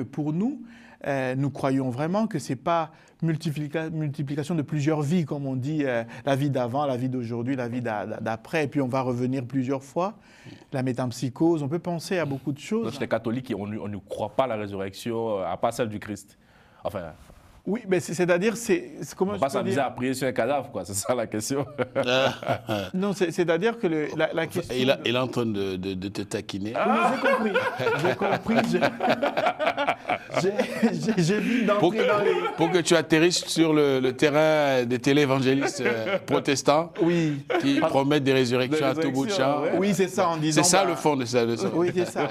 pour nous, nous croyons vraiment que ce n'est pas multiplication de plusieurs vies, comme on dit, la vie d'avant, la vie d'aujourd'hui, la vie d'après, et puis on va revenir plusieurs fois. La métempsychose, on peut penser à beaucoup de choses. Donc, les catholiques, on ne croit pas à la résurrection, à part celle du Christ. Enfin... Oui, mais c'est-à-dire, comment on va pas s'amuser à prier sur un cadavre, quoi. C'est ça la question. Non, c'est-à-dire que la question... Il est en train de te taquiner. Ah, j'ai compris. J'ai vu d'entrer dans les... Pour que tu atterrisses sur le terrain des téléévangélistes protestants qui promettent des résurrections à tout bout de champ. Ouais. Oui, c'est ça, en disant... C'est ça le fond de ça. Oui, c'est ça.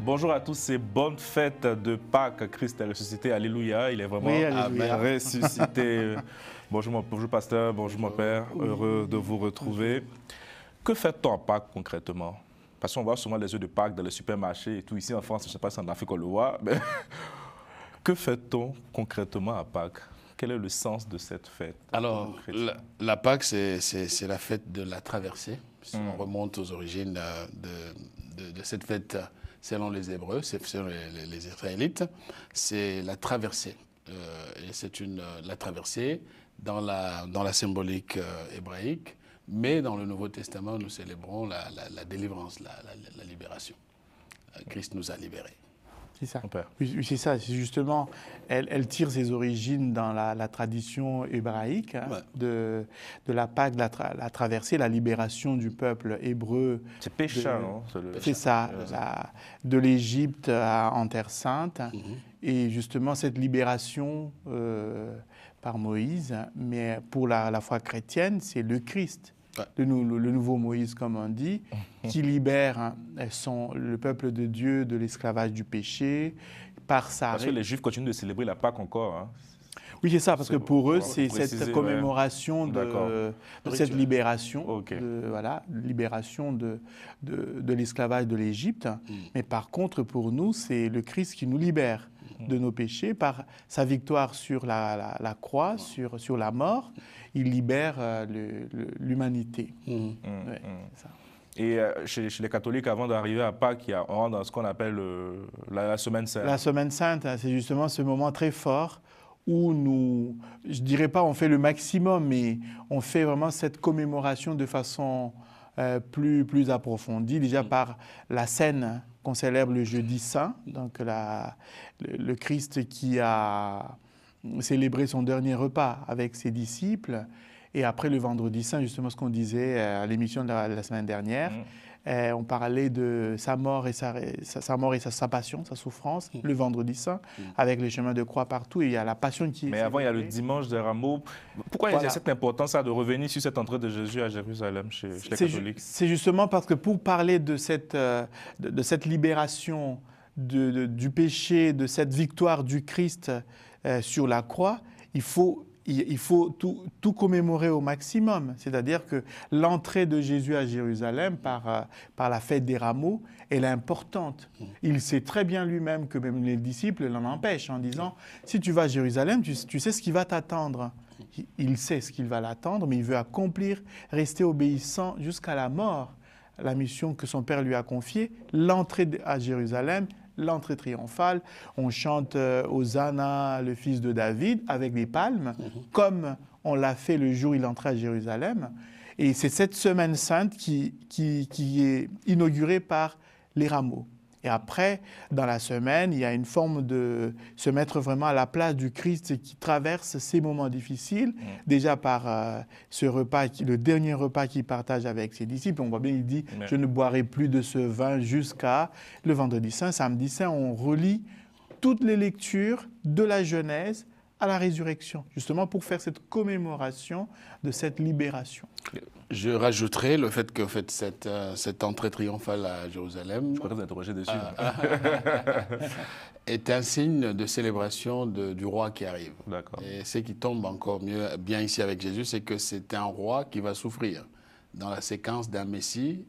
Bonjour à tous et bonne fête de Pâques. Christ est ressuscité, alléluia, il est vraiment ressuscité. Bonjour pasteur, bonjour mon père, heureux de vous retrouver. Que fait-on à Pâques concrètement? Parce qu'on voit souvent les œufs de Pâques dans les supermarchés et tout. Ici en France, je ne sais pas si en Afrique on le voit, mais que fait-on concrètement à Pâques? Quel est le sens de cette fête? Alors, la Pâques, c'est la fête de la traversée. Si on remonte aux origines de cette fête, selon les Hébreux, selon les Israélites, c'est la traversée. Et c'est la traversée dans la symbolique hébraïque, mais dans le Nouveau Testament, nous célébrons la délivrance, la libération. Christ nous a libérés. C'est ça. Oui, c'est ça. C'est justement, elle tire ses origines dans la tradition hébraïque de la Pâque, la traversée, la libération du peuple hébreu. C'est Pécha, non? C'est ça, de l'Égypte en Terre Sainte. Et justement, cette libération par Moïse, mais pour la foi chrétienne, c'est le Christ. Le nouveau Moïse, comme on dit, qui libère le peuple de Dieu de l'esclavage du péché par sa... Parce que les Juifs continuent de célébrer la Pâque encore. Hein. Oui, c'est ça, parce que pour eux, c'est cette commémoration de cette libération, libération de l'esclavage de l'Égypte. Mais par contre, pour nous, c'est le Christ qui nous libère de nos péchés par sa victoire sur la croix, sur la mort. Il libère l'humanité. Et chez les catholiques, avant d'arriver à Pâques, on rentre dans ce qu'on appelle la Semaine Sainte. La Semaine Sainte, c'est justement ce moment très fort où nous, je ne dirais pas on fait le maximum, mais on fait vraiment cette commémoration de façon plus approfondie, déjà par la scène qu'on célèbre le jeudi saint, donc le Christ qui a célébré son dernier repas avec ses disciples, et après le vendredi saint, justement ce qu'on disait à l'émission de la semaine dernière, on parlait de sa mort et sa passion, sa souffrance, le vendredi saint, avec les chemins de croix partout, et il y a la passion qui est... Mais avant, il y a le dimanche des rameaux. Pourquoi il y a cette importance de revenir sur cette entrée de Jésus à Jérusalem chez les catholiques? C'est justement parce que pour parler de cette libération du péché, de cette victoire du Christ sur la croix, il faut tout commémorer au maximum. C'est-à-dire que l'entrée de Jésus à Jérusalem par la fête des rameaux, elle est importante. Il sait très bien lui-même que même les disciples l'en empêchent en disant « Si tu vas à Jérusalem, tu sais ce qui va t'attendre. » Il sait ce qu'il va l'attendre, mais il veut accomplir, rester obéissant jusqu'à la mort. La mission que son Père lui a confiée, l'entrée à Jérusalem, l'entrée triomphale, on chante Hosanna, le fils de David, avec des palmes, comme on l'a fait le jour où il entrait à Jérusalem. Et c'est cette semaine sainte qui est inaugurée par les rameaux. Et après, dans la semaine, il y a une forme de se mettre vraiment à la place du Christ qui traverse ces moments difficiles, déjà par ce repas, le dernier repas qu'il partage avec ses disciples. On voit bien, il dit « Je ne boirai plus de ce vin jusqu'à le vendredi saint ». Samedi saint, on relit toutes les lectures de la Genèse à la résurrection, justement pour faire cette commémoration de cette libération. Je rajouterai le fait que cette entrée triomphale à Jérusalem... Je pourrais vous interroger dessus. est un signe de célébration du roi qui arrive. D'accord. Et ce qui tombe encore bien ici avec Jésus, c'est que c'est un roi qui va souffrir dans la séquence d'un Messie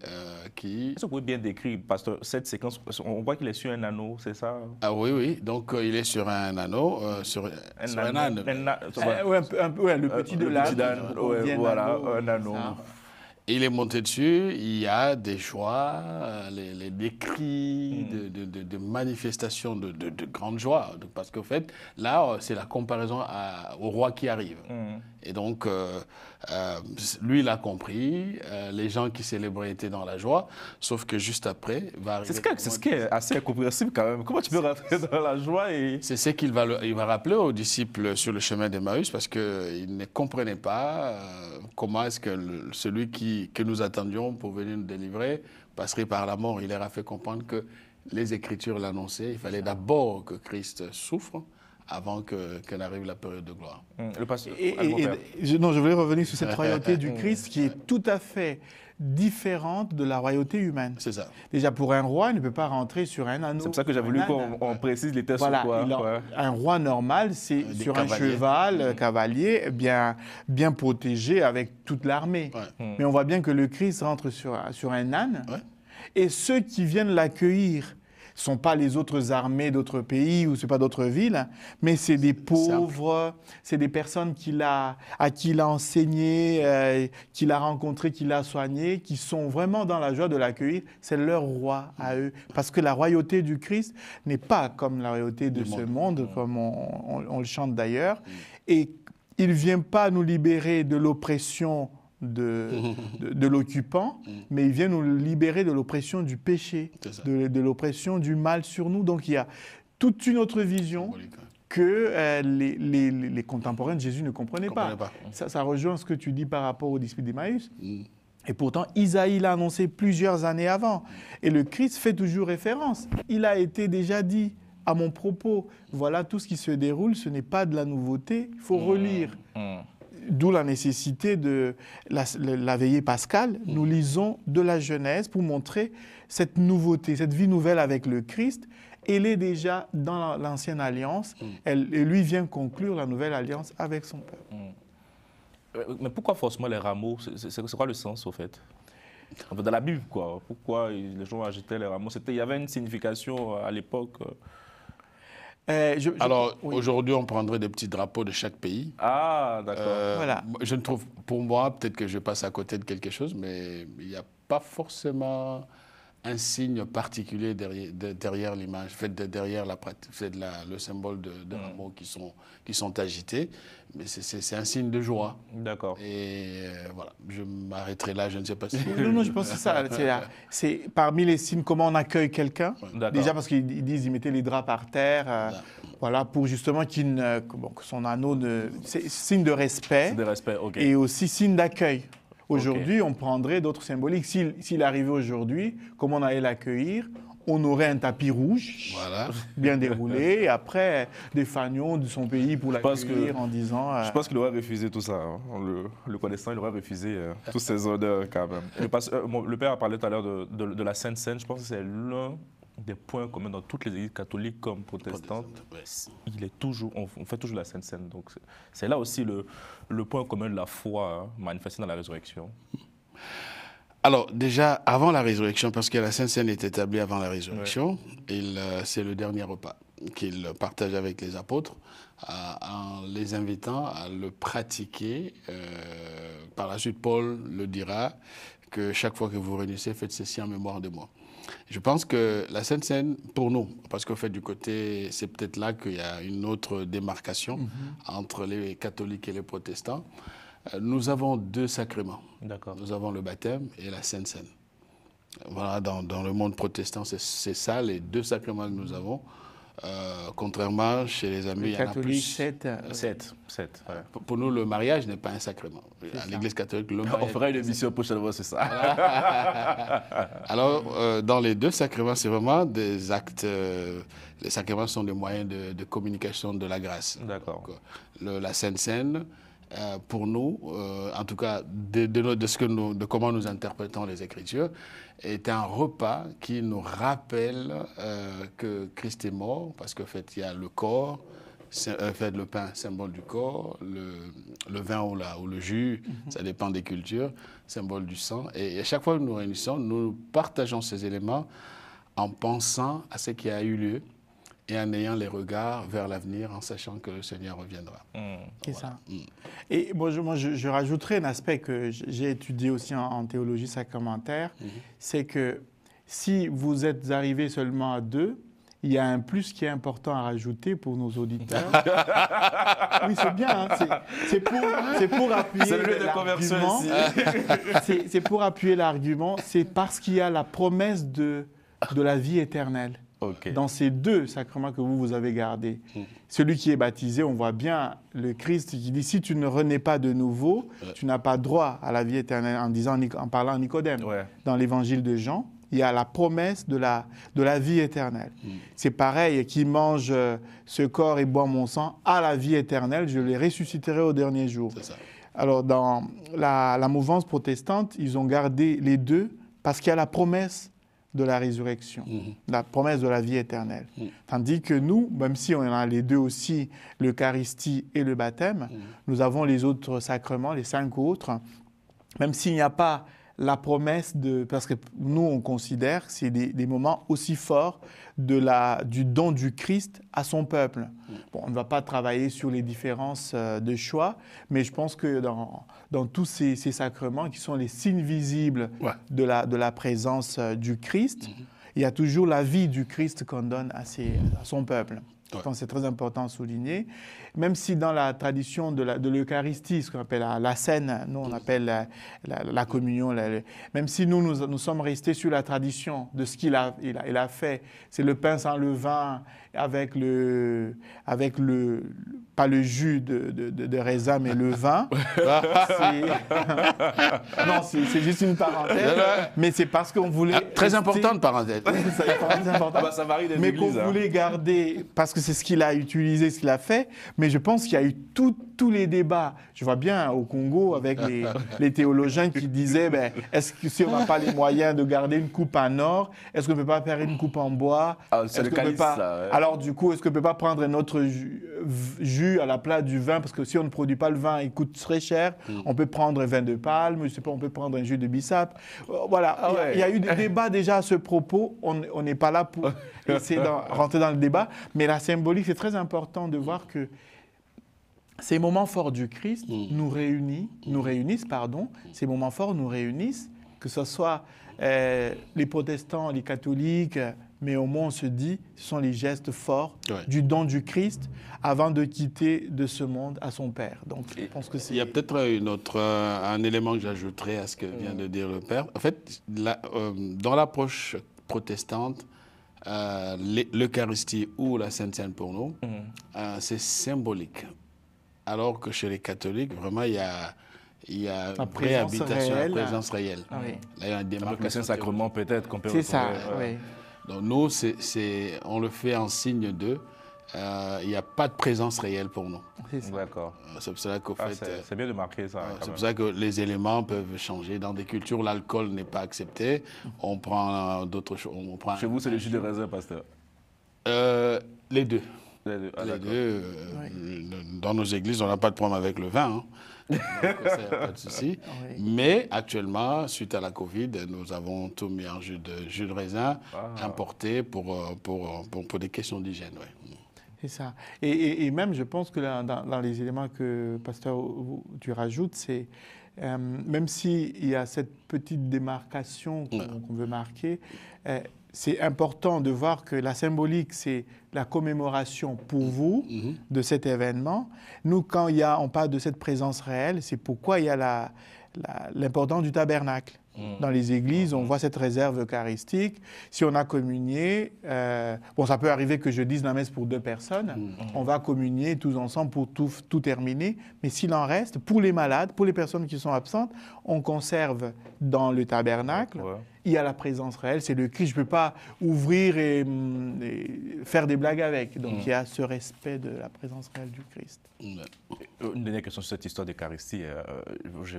qui... Est-ce que vous pouvez bien décrire, pasteur, cette séquence? On voit qu'il est sur un anneau, c'est ça? Ah oui, oui. Donc, il est sur un anneau, sur un âne. Ouais, le petit de l'âne. Voilà, un anneau. Il est monté dessus, il y a des joies, des cris, de manifestations de grande joie. Parce qu'en fait, là, c'est la comparaison au roi qui arrive. Et donc, lui, il a compris, les gens qui célébraient étaient dans la joie, sauf que juste après, va arriver... C'est ce qui est assez incompréhensible quand même. Comment tu peux rentrer dans la joie et... C'est ce qu'il va rappeler aux disciples sur le chemin d'Emmaüs, parce qu'ils ne comprenaient pas comment est-ce que celui que nous attendions pour venir nous délivrer passerait par la mort. Il leur a fait comprendre que les Écritures l'annonçaient. Il fallait d'abord que Christ souffre avant que n'arrive la période de gloire. Le pasteur, je voulais revenir sur cette royauté du Christ qui est tout à fait différente de la royauté humaine. C'est ça. Déjà, pour un roi, il ne peut pas rentrer sur un anneau. C'est pour ça que j'ai voulu qu'on précise les tests sur quoi. Un roi normal, c'est sur un cheval, cavalier, bien protégé avec toute l'armée. Mais on voit bien que le Christ rentre sur un âne. Et ceux qui viennent l'accueillir ne sont pas les autres armées d'autres pays ou ce pas d'autres villes, mais c'est des pauvres, c'est des personnes à qui il a enseigné, qu'il a rencontré, qu'il a soigné, qui sont vraiment dans la joie de l'accueillir. C'est leur roi à eux. Parce que la royauté du Christ n'est pas comme la royauté de ce monde, comme on le chante d'ailleurs. Et il ne vient pas nous libérer de l'oppression de l'occupant, mais il vient nous libérer de l'oppression du péché, de l'oppression du mal sur nous. Donc il y a toute une autre vision que les contemporains de Jésus ne comprenaient pas. Ça rejoint ce que tu dis par rapport aux disciples d'Emmaüs. Et pourtant, Isaïe l'a annoncé plusieurs années avant. Et le Christ fait toujours référence. Il a été déjà dit à mon propos. Voilà tout ce qui se déroule, ce n'est pas de la nouveauté, il faut relire. D'où la nécessité de la veillée pascale. Nous lisons de la Genèse pour montrer cette nouveauté, cette vie nouvelle avec le Christ. Elle est déjà dans l'ancienne alliance et lui vient conclure la nouvelle alliance avec son peuple. Mais pourquoi forcément les rameaux? C'est quoi le sens au fait? Dans la Bible, quoi. Pourquoi les gens agitaient les rameaux? Il y avait une signification à l'époque. Alors, aujourd'hui, on prendrait des petits drapeaux de chaque pays. Ah, d'accord. Voilà. Je ne trouve, pour moi, peut-être que je passe à côté de quelque chose, mais il n'y a pas forcément un signe particulier derrière l'image, derrière le symbole de rameaux qui sont agités. Mais c'est un signe de joie. D'accord. Et voilà, je m'arrêterai là, je ne sais pas si... Non, je pense que c'est parmi les signes comment on accueille quelqu'un. Déjà parce qu'ils disent, ils mettaient les draps par terre, voilà, pour justement que son anneau, c'est signe de respect. C'est de respect, ok. Et aussi signe d'accueil. Aujourd'hui, on prendrait d'autres symboliques. S'il arrivait aujourd'hui, comment on allait l'accueillir? On aurait un tapis rouge, bien déroulé, et après des fanions de son pays pour l'accueillir en disant... Je pense qu'il aurait refusé tout ça. Hein. Le connaissant, il aurait refusé tous ces honneurs quand même. Le père a parlé tout à l'heure de la Sainte Seine. Je pense que c'est l'un des points communs dans toutes les églises catholiques comme protestantes. On fait toujours la Sainte Seine. Donc c'est là aussi le point commun de la foi manifestée dans la résurrection. Alors déjà, avant la résurrection, parce que la Sainte Seine est établie avant la résurrection, c'est le dernier repas qu'il partage avec les apôtres en les invitant à le pratiquer. Par la suite, Paul le dira que chaque fois que vous réunissez, faites ceci en mémoire de moi. Je pense que la Sainte Seine, pour nous, parce qu'au fait du côté, c'est peut-être là qu'il y a une autre démarcation entre les catholiques et les protestants. Nous avons deux sacrements. Nous avons le baptême et la Sainte Seine. Voilà, dans le monde protestant, c'est ça les deux sacrements que nous avons. Contrairement chez les amis, il y en a plus. 7. Pour nous, le mariage n'est pas un sacrement. À l'Église catholique, le mariage... On fera une émission prochainement, c'est ça. Alors, dans les deux sacrements, c'est vraiment des actes... les sacrements sont des moyens de communication de la grâce. D'accord. La Sainte Seine pour nous, en tout cas de comment nous interprétons les Écritures, est un repas qui nous rappelle que Christ est mort, parce qu'en fait, il y a le corps, le pain, symbole du corps, le vin ou le jus, ça dépend des cultures, symbole du sang. Et à chaque fois que nous nous réunissons, nous partageons ces éléments en pensant à ce qui a eu lieu et en ayant les regards vers l'avenir, en sachant que le Seigneur reviendra. C'est ça. Et moi, je rajouterai un aspect que j'ai étudié aussi en théologie sacramentaire, c'est que si vous êtes arrivés seulement à 2, il y a un plus qui est important à rajouter pour nos auditeurs. Oui, c'est bien. Hein, c'est pour appuyer l'argument. C'est pour appuyer l'argument. C'est parce qu'il y a la promesse de la vie éternelle. Okay. Dans ces 2 sacrements que vous avez gardés. Celui qui est baptisé, on voit bien le Christ qui dit, si tu ne renais pas de nouveau, tu n'as pas droit à la vie éternelle, en parlant à Nicodème. Dans l'évangile de Jean, il y a la promesse de la vie éternelle. C'est pareil, qui mange ce corps et boit mon sang à la vie éternelle, je les ressusciterai au dernier jour. C'est ça. Alors, dans la mouvance protestante, ils ont gardé les 2 parce qu'il y a la promesse de la résurrection, la promesse de la vie éternelle. Tandis que nous, même si on a les 2 aussi, l'Eucharistie et le baptême, nous avons les autres sacrements, les 5 autres, même s'il n'y a pas la promesse parce que nous, on considère que c'est des moments aussi forts du don du Christ à son peuple. Bon, on ne va pas travailler sur les différences de choix, mais je pense que dans tous ces sacrements qui sont les signes visibles de la présence du Christ, il y a toujours la vie du Christ qu'on donne à son peuple. Je pense que c'est très important à souligner. Même si dans la tradition de l'Eucharistie, ce qu'on appelle la scène, nous on appelle la communion, même si nous sommes restés sur la tradition de ce qu'il a fait, c'est le pain sans levain avec pas le jus de raisin, mais le vin. Non, c'est juste une parenthèse, mais c'est parce qu'on voulait... Très importante parenthèse. Très important. Ça varie des mais églises. Qu'on voulait garder, parce que c'est ce qu'il a utilisé, ce qu'il a fait, mais je pense qu'il y a eu tous les débats. Je vois bien au Congo avec les théologiens qui disaient, est-ce que si on n'a pas les moyens de garder une coupe en or, est-ce qu'on ne peut pas faire une coupe en bois? C'est le calice, ça. Ouais. Alors du coup, est-ce qu'on ne peut pas prendre un autre jus à la place du vin? Parce que si on ne produit pas le vin, il coûte très cher. On peut prendre un vin de palme, je sais pas, on peut prendre un jus de bissap. Voilà, il y a eu des débats déjà à ce propos. On n'est pas là pour essayer de rentrer dans le débat. Mais la symbolique, c'est très important de voir que ces moments forts du Christ nous réunissent. Ces moments forts nous réunissent, que ce soit les protestants, les catholiques, mais au moins on se dit, ce sont les gestes forts du don du Christ avant de quitter de ce monde à son Père. Donc, je pense que c'est... Il y a peut-être un élément que j'ajouterais à ce que vient de dire le Père. En fait, dans l'approche protestante, l'Eucharistie ou la Sainte Seine pour nous, c'est symbolique. Alors que chez les catholiques, vraiment, il y a une vraie habitation, la présence réelle. Ah oui. Là, il y a une démarque. Le Saint-Sacrement, peut-être, qu'on peut retrouver. C'est ça, oui. Donc, nous, on le fait en signe de... il n'y a pas de présence réelle pour nous. D'accord. C'est pour ça qu'au fait... C'est bien de marquer ça. C'est pour ça que les éléments peuvent changer. Dans des cultures, l'alcool n'est pas accepté. On prend d'autres choses. Chez vous, c'est le jus de raisin, pasteur? Les deux. Les deux. Dans nos églises, on n'a pas de problème avec le vin. Donc, ça, y a pas de souci. Oui. Mais actuellement, suite à la Covid, nous avons tout mis en jus de raisin importé pour des questions d'hygiène. Ouais. C'est ça. Et même, je pense que dans les éléments que, pasteur, tu rajoutes, c'est même s'il y a cette petite démarcation qu'on veut marquer, c'est important de voir que la symbolique, c'est la commémoration pour vous de cet événement. Nous, quand on parle de cette présence réelle, c'est pourquoi il y a l'importance du tabernacle. Dans les églises, on voit cette réserve eucharistique. Si on a communié, ça peut arriver que je dise la messe pour 2 personnes. On va communier tous ensemble pour tout terminer. Mais s'il en reste, pour les malades, pour les personnes qui sont absentes, on conserve dans le tabernacle. Il y a la présence réelle, c'est le Christ. Je ne peux pas ouvrir et faire des blagues avec. Donc il y a ce respect de la présence réelle du Christ. Une dernière question sur cette histoire d'Eucharistie.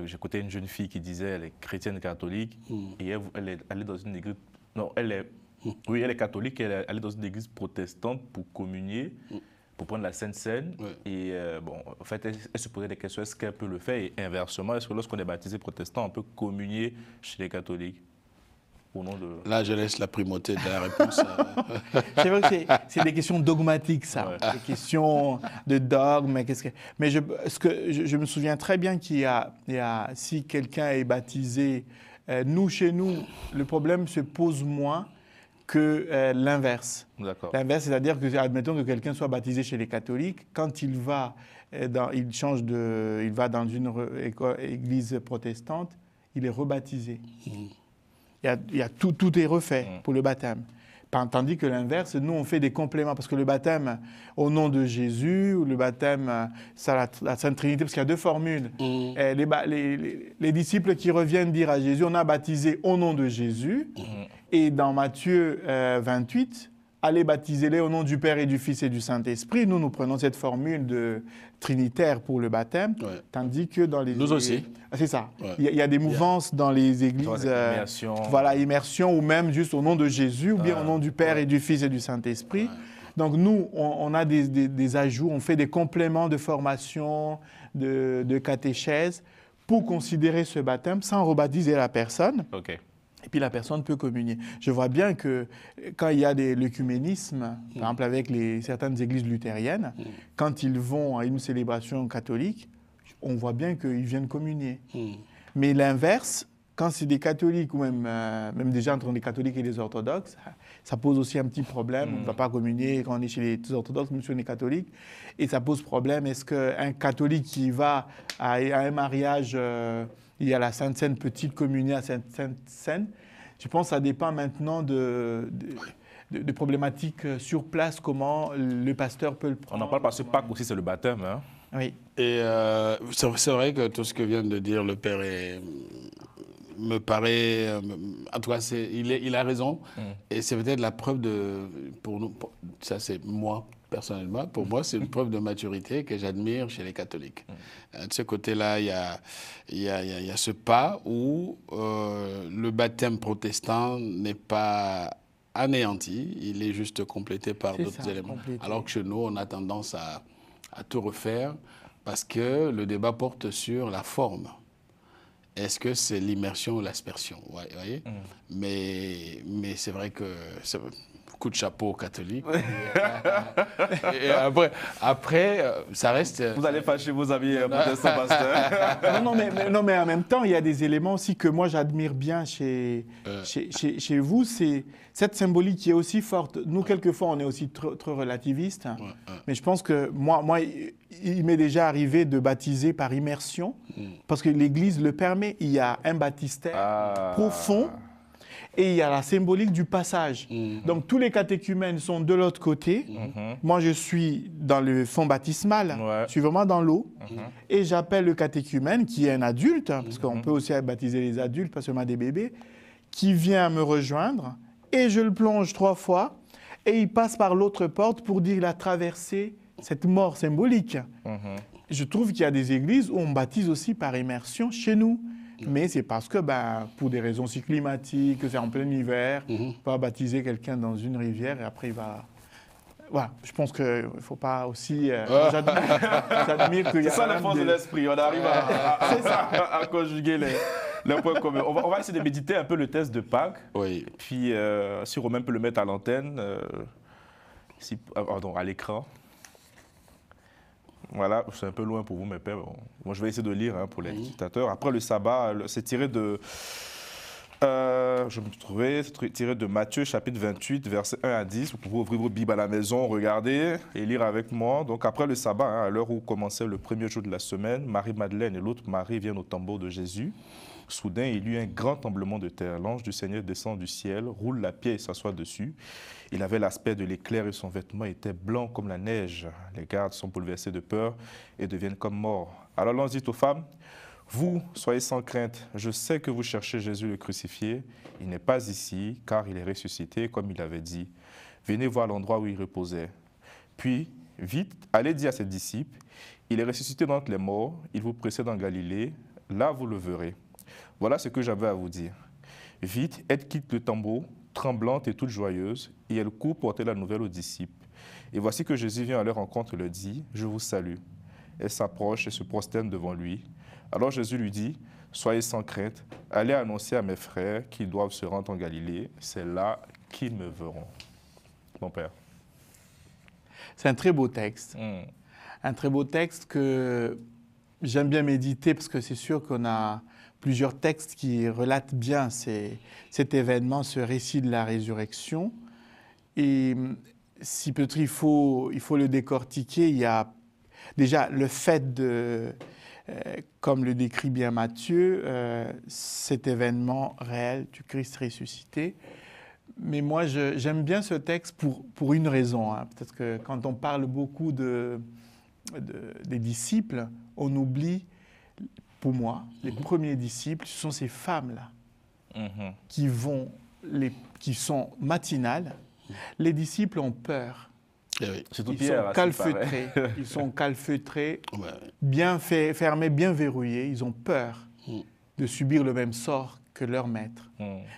J'écoutais une jeune fille qui disait elle est chrétienne catholique et elle est allée dans une église. Non, oui, elle est catholique et elle est allée dans une église protestante pour communier, pour prendre la Sainte Seine. Et bon, en fait, elle se posait des questions. Est-ce qu'elle peut le faire? Et inversement, est-ce que lorsqu'on est baptisé protestant, on peut communier chez les catholiques? Là, je laisse la primauté de la réponse. C'est vrai que c'est des questions dogmatiques, ça. Ouais. Des questions de dogme. Mais je me souviens très bien si quelqu'un est baptisé, chez nous, le problème se pose moins que l'inverse. L'inverse, c'est-à-dire que, admettons que quelqu'un soit baptisé chez les catholiques, quand il va dans une église protestante, il est rebaptisé. Tout est refait pour le baptême. Tandis que l'inverse, nous, on fait des compléments. Parce que le baptême au nom de Jésus, ou le baptême, c'est la Sainte Trinité, parce qu'il y a deux formules. Les disciples qui reviennent dire à Jésus, on a baptisé au nom de Jésus. Et dans Matthieu 28, allez baptiser-les au nom du Père et du Fils et du Saint-Esprit. Nous prenons cette formule de trinitaire pour le baptême, tandis que dans les... Nous aussi. C'est ça. Il y a des mouvances dans les églises, immersion, ou même juste au nom de Jésus, ou bien au nom du Père et du Fils et du Saint-Esprit. Donc nous, on a des ajouts, on fait des compléments de formation, de catéchèse, pour considérer ce baptême sans rebaptiser la personne. Et puis la personne peut communier. Je vois bien que quand il y a l'œcuménisme, par exemple avec certaines églises luthériennes, quand ils vont à une célébration catholique, on voit bien qu'ils viennent communier. Mais l'inverse, quand c'est des catholiques, ou même déjà entre les catholiques et les orthodoxes, ça pose aussi un petit problème. On ne va pas communier quand on est chez les orthodoxes, même si on est catholique. Et ça pose problème. Est-ce qu'un catholique qui va à un mariage... il y a la Sainte Seine, petite communier à Sainte Seine. Je pense que ça dépend maintenant de problématiques sur place, comment le pasteur peut le prendre. On en parle parce que Pâques aussi, c'est le baptême. Hein? Oui. Et c'est vrai que tout ce que vient de dire le Père me paraît... en tout cas, il a raison. Et c'est peut-être la preuve pour nous, ça c'est moi, personnellement, pour moi, c'est une preuve de maturité que j'admire chez les catholiques. De ce côté-là, il y a ce pas où le baptême protestant n'est pas anéanti, il est juste complété par d'autres éléments. Alors que chez nous, on a tendance à tout refaire parce que le débat porte sur la forme. Est-ce que c'est l'immersion ou l'aspersion? Vous voyez? Mais c'est vrai que... coup de chapeau catholique. Et après, ça reste... Vous allez fâcher vos amis protestants, pasteur. non, mais en même temps, il y a des éléments aussi que moi j'admire bien chez vous. C'est cette symbolique qui est aussi forte. Nous, quelquefois, on est aussi trop relativistes. Mais je pense que moi, il m'est déjà arrivé de baptiser par immersion, parce que l'Église le permet. Il y a un baptistère profond. Et il y a la symbolique du passage. Donc, tous les catéchumènes sont de l'autre côté. Moi, je suis dans le fond baptismal. Je suis vraiment dans l'eau. Et j'appelle le catéchumène, qui est un adulte, parce qu'on peut aussi baptiser les adultes, pas seulement des bébés, qui vient me rejoindre. Et je le plonge 3 fois. Et il passe par l'autre porte pour dire qu'il a traversé cette mort symbolique. Je trouve qu'il y a des églises où on baptise aussi par immersion chez nous. Mais c'est parce que, pour des raisons aussi climatiques, c'est en plein hiver, on ne peut pas baptiser quelqu'un dans une rivière et après il va... Voilà, je pense qu'il ne faut pas aussi... J'admire qu'il y a... C'est ça la force de l'esprit, on arrive à conjuguer les points communs. On va essayer de méditer un peu le test de Pâques. Oui. Et puis, si Romain peut le mettre à l'antenne, à l'écran. Voilà, c'est un peu loin pour vous, mes pères. Moi, je vais essayer de lire pour les dictateurs. Après le sabbat, c'est tiré de... c'est tiré de Matthieu, chapitre 28, versets 1 à 10. Vous pouvez ouvrir vos Bibles à la maison, regarder et lire avec moi. Donc, après le sabbat, à l'heure où commençait le premier jour de la semaine, Marie-Madeleine et l'autre Marie viennent au tombeau de Jésus. Soudain, il y eut un grand tremblement de terre. L'ange du Seigneur descend du ciel, roule la pierre et s'assoit dessus. Il avait l'aspect de l'éclair et son vêtement était blanc comme la neige. Les gardes sont bouleversés de peur et deviennent comme morts. Alors l'ange dit aux femmes, « Vous, soyez sans crainte. Je sais que vous cherchez Jésus le crucifié. Il n'est pas ici, car il est ressuscité, comme il avait dit. Venez voir l'endroit où il reposait. Puis, vite, allez dire à ses disciples, Il est ressuscité d'entre les morts, il vous précède en Galilée, là vous le verrez. Voilà ce que j'avais à vous dire. Vite, elle quitte le tombeau, tremblante et toute joyeuse, et elle court porter la nouvelle aux disciples. Et voici que Jésus vient à leur rencontre et leur dit, « Je vous salue ». Elle s'approche et se prosterne devant lui. Alors Jésus lui dit, « Soyez sans crainte, allez annoncer à mes frères qu'ils doivent se rendre en Galilée, c'est là qu'ils me verront. » Mon Père. C'est un très beau texte. Un très beau texte que j'aime bien méditer parce que c'est sûr qu'on a plusieurs textes qui relatent bien cet événement, ce récit de la résurrection. Et si peut-être il faut le décortiquer, il y a déjà le fait de, comme le décrit bien Matthieu, cet événement réel du Christ ressuscité. Mais moi, j'aime bien ce texte pour une raison. Hein. Peut-être que quand on parle beaucoup des disciples, on oublie, pour moi, les premiers disciples, ce sont ces femmes-là qui sont matinales. Les disciples ont peur. Oui. Ils sont calfeutrés, bien fermés, bien verrouillés. Ils ont peur de subir le même sort que leur maître.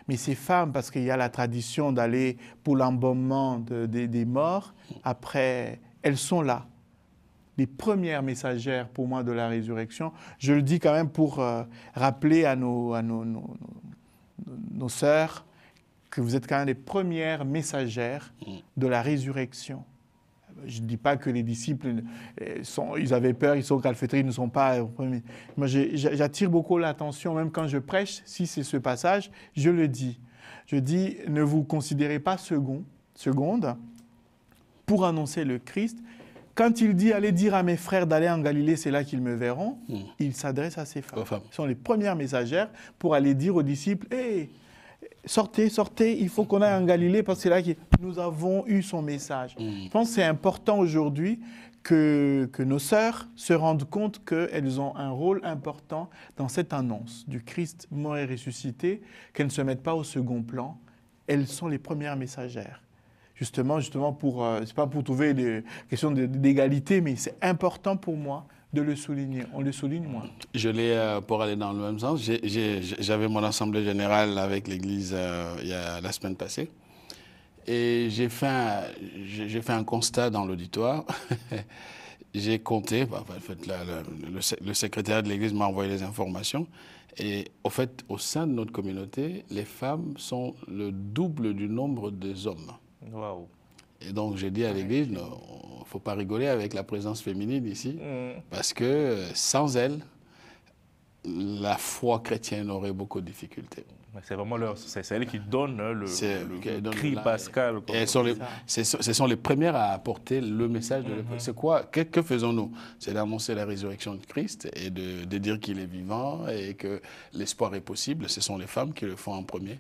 Mais ces femmes, parce qu'il y a la tradition d'aller pour l'embaumement des morts, après, elles sont là. Les premières messagères pour moi de la résurrection. Je le dis quand même pour rappeler à nos sœurs que vous êtes quand même les premières messagères de la résurrection. Je ne dis pas que les disciples, ils avaient peur, ils sont calfeutrés, ils ne sont pas premiers. Moi, j'attire beaucoup l'attention, même quand je prêche, si c'est ce passage, je le dis. Je dis, ne vous considérez pas seconde pour annoncer le Christ. Quand il dit, allez dire à mes frères d'aller en Galilée, c'est là qu'ils me verront, il s'adresse à ces femmes. Ce sont les premières messagères pour aller dire aux disciples, hey, sortez, il faut qu'on aille en Galilée parce que c'est là que nous avons eu son message. Je pense que c'est important aujourd'hui que nos sœurs se rendent compte qu'elles ont un rôle important dans cette annonce du Christ mort et ressuscité, qu'elles ne se mettent pas au second plan. Elles sont les premières messagères. Justement c'est pas pour trouver des questions d'égalité, mais c'est important pour moi de le souligner. On le souligne moins. Je l'ai, pour aller dans le même sens, j'avais mon assemblée générale avec l'Église la semaine passée. Et j'ai fait un constat dans l'auditoire. J'ai compté, en fait, le secrétaire de l'Église m'a envoyé les informations. Et au fait, au sein de notre communauté, les femmes sont le double du nombre des hommes. Waouh. Et donc, j'ai dit à l'Église, il ne faut pas rigoler avec la présence féminine ici, parce que sans elle, la foi chrétienne aurait beaucoup de difficultés. C'est vraiment c'est elle qui donne le cri pascal. Et ce sont les premières à apporter le message de C'est quoi? Que faisons-nous? C'est d'annoncer la résurrection de Christ et de dire qu'il est vivant et que l'espoir est possible. Ce sont les femmes qui le font en premier.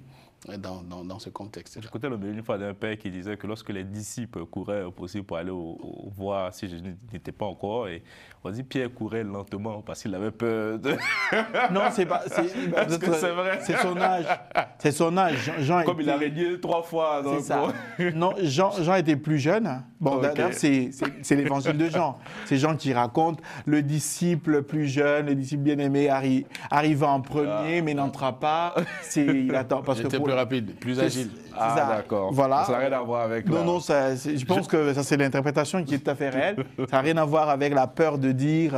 Dans ce contexte. J'écoutais une fois d'un père qui disait que lorsque les disciples couraient aussi pour aller voir si Jésus n'était pas encore, et on dit Pierre courait lentement parce qu'il avait peur de... Non, c'est pas... Parce que c'est vrai. C'est son âge. C'est son âge. Jean Comme il a régné 3 fois. C'est ça. Non, Jean était plus jeune. Bon, d'ailleurs, c'est l'évangile de Jean. C'est Jean qui raconte le disciple plus jeune, le disciple bien-aimé arriva en premier, mais n'entra pas. Il attend. Parce que plus rapide, plus agile. D'accord. Voilà. Ça n'a rien à voir avec... Non, je pense que ça, c'est l'interprétation qui est tout à fait réelle. Ça n'a rien à voir avec la peur de dire...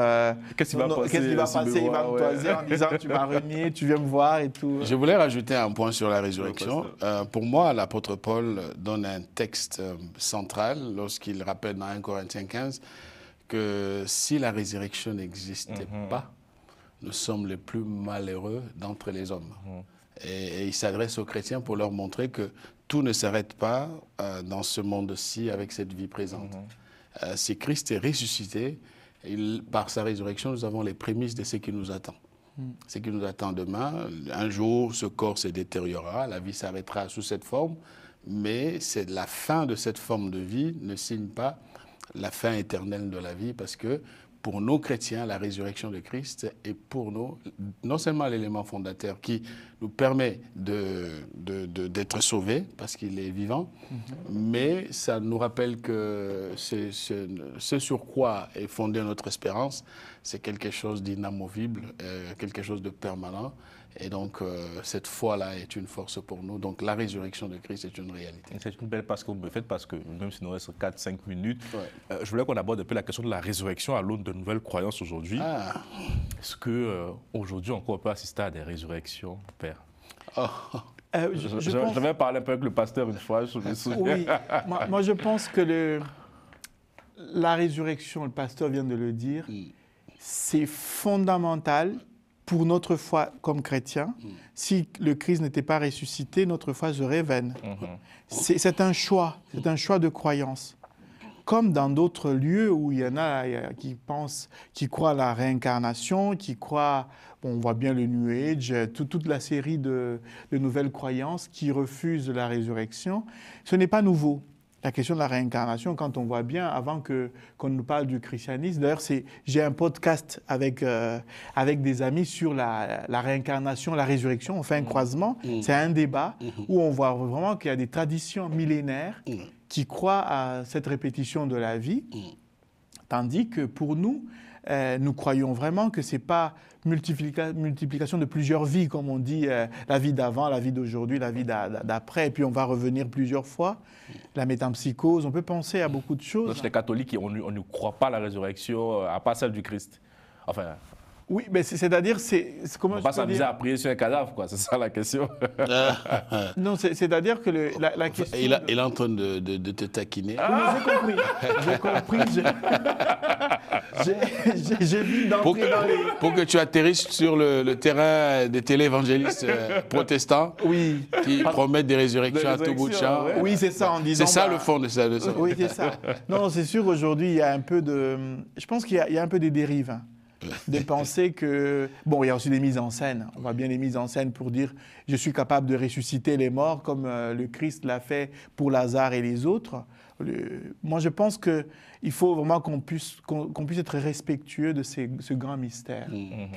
Qu'est-ce qui va passer? Il va me toiser en disant tu m'as renié, tu viens me voir et tout. Je voulais rajouter un point sur la résurrection. Pour moi, l'apôtre Paul donne un texte central lorsqu'il rappelle dans 1 Corinthiens 15 que si la résurrection n'existait pas, nous sommes les plus malheureux d'entre les hommes. Et il s'adresse aux chrétiens pour leur montrer que tout ne s'arrête pas dans ce monde-ci avec cette vie présente. Si Christ est ressuscité, par sa résurrection, nous avons les prémices de ce qui nous attend. Ce qui nous attend demain, un jour, ce corps se détériorera, la vie s'arrêtera sous cette forme, mais c'est la fin de cette forme de vie ne signe pas la fin éternelle de la vie parce que pour nous chrétiens, la résurrection de Christ est pour nous non seulement l'élément fondateur qui nous permet d'être sauvés parce qu'il est vivant, mais ça nous rappelle que ce sur quoi est fondée notre espérance, c'est quelque chose d'inamovible, quelque chose de permanent. Et donc, cette foi-là est une force pour nous. Donc, la résurrection de Christ est une réalité. C'est une belle passe que vous me faites parce que même si nous reste 4-5 minutes, je voulais qu'on aborde un peu la question de la résurrection à l'aune de nouvelles croyances aujourd'hui. Est-ce qu'aujourd'hui, encore on peut assister à des résurrections, Père? J'avais parlé un peu avec le pasteur une fois, je me souviens. Oui, moi je pense que la résurrection, le pasteur vient de le dire, c'est fondamental pour notre foi comme chrétien. Si le Christ n'était pas ressuscité, notre foi serait vaine. C'est un choix de croyance. Comme dans d'autres lieux où il y en a qui croient à la réincarnation, qui croient, on voit bien le New Age, toute la série de nouvelles croyances qui refusent la résurrection. Ce n'est pas nouveau. La question de la réincarnation, quand on voit bien, avant qu'on nous parle du christianisme, d'ailleurs, j'ai un podcast avec des amis sur la réincarnation, la résurrection, on fait un croisement, c'est un débat où on voit vraiment qu'il y a des traditions millénaires qui croient à cette répétition de la vie, tandis que pour nous, nous croyons vraiment que ce n'est pas multiplication de plusieurs vies, comme on dit, la vie d'avant, la vie d'aujourd'hui, la vie d'après, et puis on va revenir plusieurs fois. La métempsychose, on peut penser à beaucoup de choses. Donc, les catholiques, on ne croit pas à la résurrection, à part celle du Christ. Enfin... Oui, mais c'est-à-dire, comment on va pas s'amuser à prier sur un cadavre, quoi. C'est ça la question. Non, c'est-à-dire que la question... Il est en train de te taquiner. J'ai compris. J'ai vu d'entrer dans les... Pour que tu atterrisses sur le terrain des téléévangélistes protestants qui promettent des résurrections à tout bout de champ. Ouais. Oui, c'est ça, en disant... C'est ça le fond de ça. Oui, c'est ça. Non, c'est sûr, aujourd'hui, il y a un peu de... Je pense qu'il y a un peu des dérives. De penser que... Bon, il y a aussi des mises en scène. On voit bien les mises en scène pour dire « je suis capable de ressusciter les morts » comme le Christ l'a fait pour Lazare et les autres. Moi, je pense qu'il faut vraiment qu'on puisse être respectueux de ce grand mystère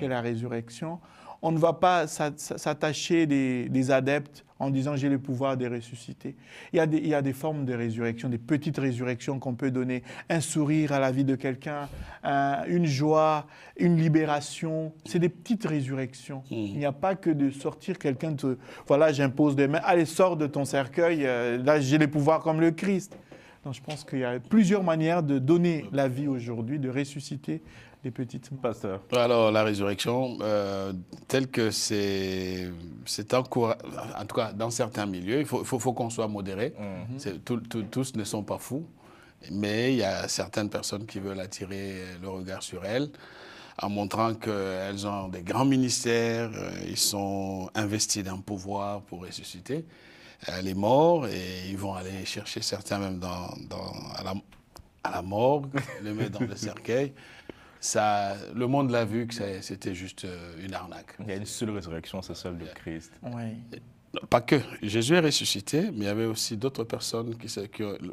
qu'est la résurrection. On ne va pas s'attacher des adeptes en disant « j'ai le pouvoir de ressusciter ». Il y a des formes de résurrection, des petites résurrections qu'on peut donner. Un sourire à la vie de quelqu'un, une joie, une libération. C'est des petites résurrections. Il n'y a pas que de sortir quelqu'un, voilà, j'impose des mains, allez, sors de ton cercueil, là j'ai les pouvoirs comme le Christ. Donc je pense qu'il y a plusieurs manières de donner la vie aujourd'hui, de ressusciter des petites mains. Pasteur. Alors, la résurrection, telle que c'est encore, en tout cas dans certains milieux, il faut qu'on soit modéré. Tous ne sont pas fous, mais il y a certaines personnes qui veulent attirer le regard sur elles en montrant qu'elles ont des grands ministères, ils sont investis d'un pouvoir pour ressusciter les morts et ils vont aller chercher certains même à la morgue, les mettre dans le cercueil. Le monde l'a vu que c'était juste une arnaque. Il y a une seule résurrection, c'est celle de Christ. Oui. Pas que. Jésus est ressuscité, mais il y avait aussi d'autres personnes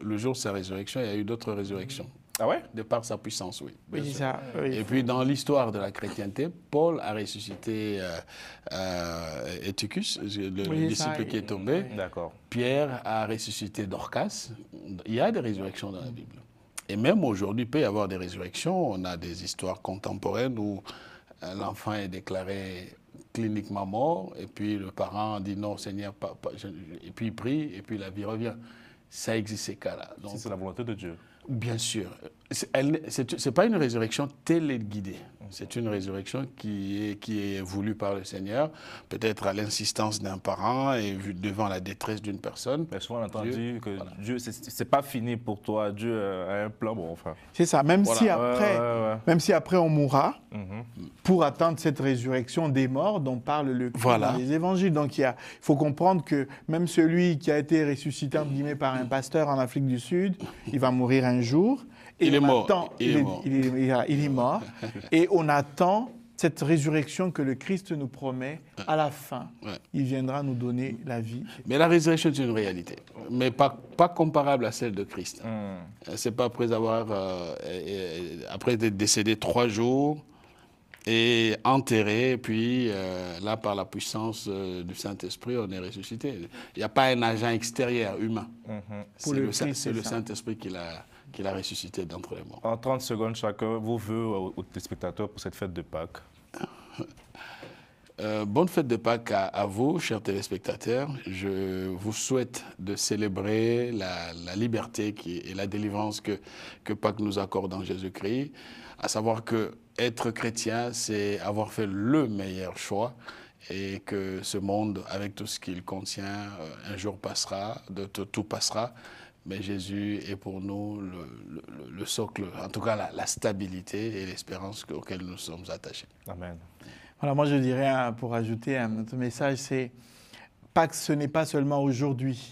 le jour de sa résurrection, il y a eu d'autres résurrections. Ah ouais? De par sa puissance, oui. Oui, c'est ça. Oui. Et puis, dans l'histoire de la chrétienté, Paul a ressuscité Eutychus, le disciple qui est tombé. D'accord. Pierre a ressuscité Dorcas. Il y a des résurrections dans la Bible. Et même aujourd'hui, il peut y avoir des résurrections. On a des histoires contemporaines où l'enfant est déclaré cliniquement mort, et puis le parent dit non, Seigneur, et puis il prie, et puis la vie revient. Ça existe ces cas-là. Si c'est la volonté de Dieu. Bien sûr. C'est pas une résurrection téléguidée. C'est une résurrection qui est voulue par le Seigneur, peut-être à l'insistance d'un parent et devant la détresse d'une personne. Mais souvent on entend dire que Dieu, c'est pas fini pour toi. Dieu a un plan, bon, enfin. C'est ça. Même si après on mourra, pour attendre cette résurrection des morts dont parle le Christ dans les évangiles. Donc il faut comprendre que même celui qui a été ressuscité entre guillemets par un pasteur en Afrique du Sud, il va mourir un jour. Et il est mort. Il est mort. Et on attend cette résurrection que le Christ nous promet à la fin. Il viendra nous donner la vie. Mais la résurrection est une réalité, mais pas comparable à celle de Christ. C'est pas après après être décédé 3 jours et enterré, puis là, par la puissance du Saint-Esprit, on est ressuscité. Il n'y a pas un agent extérieur humain. C'est le Saint-Esprit qui l'a ressuscité d'entre les morts. En 30 secondes chacun, vos vœux aux téléspectateurs pour cette fête de Pâques. Bonne fête de Pâques à vous, chers téléspectateurs. Je vous souhaite de célébrer la liberté et la délivrance que Pâques nous accorde en Jésus-Christ. À savoir que être chrétien, c'est avoir fait le meilleur choix et que ce monde, avec tout ce qu'il contient, un jour passera, tout passera. Mais Jésus est pour nous le socle, en tout cas la stabilité et l'espérance auxquelles nous sommes attachés. Amen. Voilà, moi je dirais, pour ajouter un autre message, c'est Pâques, ce n'est pas seulement aujourd'hui.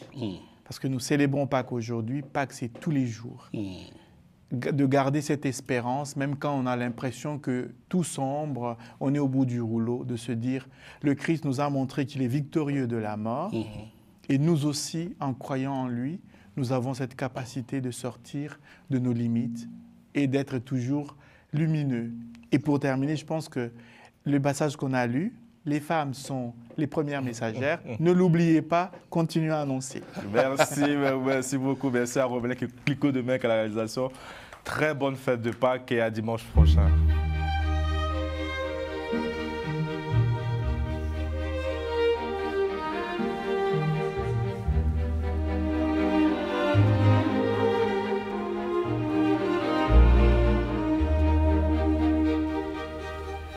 Parce que nous célébrons Pâques aujourd'hui, Pâques c'est tous les jours. De garder cette espérance, même quand on a l'impression que tout sombre, on est au bout du rouleau, de se dire, le Christ nous a montré qu'il est victorieux de la mort, et nous aussi, en croyant en lui, nous avons cette capacité de sortir de nos limites et d'être toujours lumineux. Et pour terminer, je pense que le passage qu'on a lu, les femmes sont les premières messagères. Ne l'oubliez pas, continuez à annoncer. Merci beaucoup. Merci à Robert Clicquot de Mec à la réalisation. Très bonne fête de Pâques et à dimanche prochain.